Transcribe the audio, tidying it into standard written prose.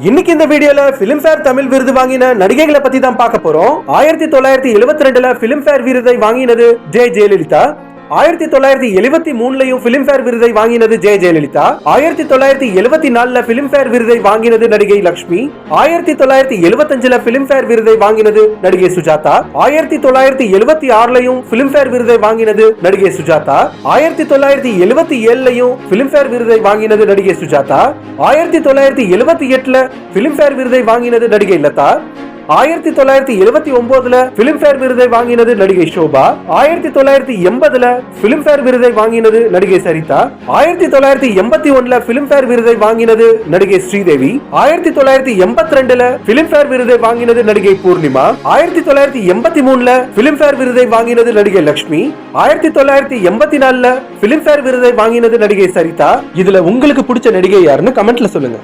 இன்னைக்கு இந்த வீடியோல பிலிம்பேர் தமிழ் விருது வாங்கின நடிகைகளை பத்தி தான் பார்க்க போறோம். 1972ல பிலிம்பேர் விருதை வாங்கினது ஜெயலலிதா. 1973லயும் பிலிம்பேர் விருதை வாங்கினது ஜெயலலிதா. 1974ல பிலிம்பேர் விருதை வாங்கினது நடிகை லட்சுமி. 1975ல பிலிம்பேர் விருதை வாங்கினது நடிகை சுஜாதா. 1976லயும் பிலிம்பேர் விருதை வாங்கினது நடிகை சுஜாதா. 1977லயும் பிலிம்பேர் விருதை வாங்கினது நடிகை சுஜாதா. 1978ல பிலிம்பேர் விருதை வாங்கினது நடிகை லதா. 1979ல பிலிம்பேர் விருதை வாங்கினது நடிகை ஷோபா. 1980ல பிலிம்பேர் விருதை வாங்கினது நடிகை சரிதா. 1981ல பிலிம்பேர் விருதை வாங்கினது நடிகை ஸ்ரீதேவி. 1982ல பிலிம்பேர் விருதை வாங்கினது நடிகை பூர்ணிமா. 1983ல பிலிம்பேர் விருதை வாங்கினது நடிகை லட்சுமி. 1984ல பிலிம்பேர் விருதை வாங்கினது நடிகை சரிதா. இதுல உங்களுக்கு பிடிச்ச நடிகை யாருன்னு கமெண்ட்ல சொல்லுங்க.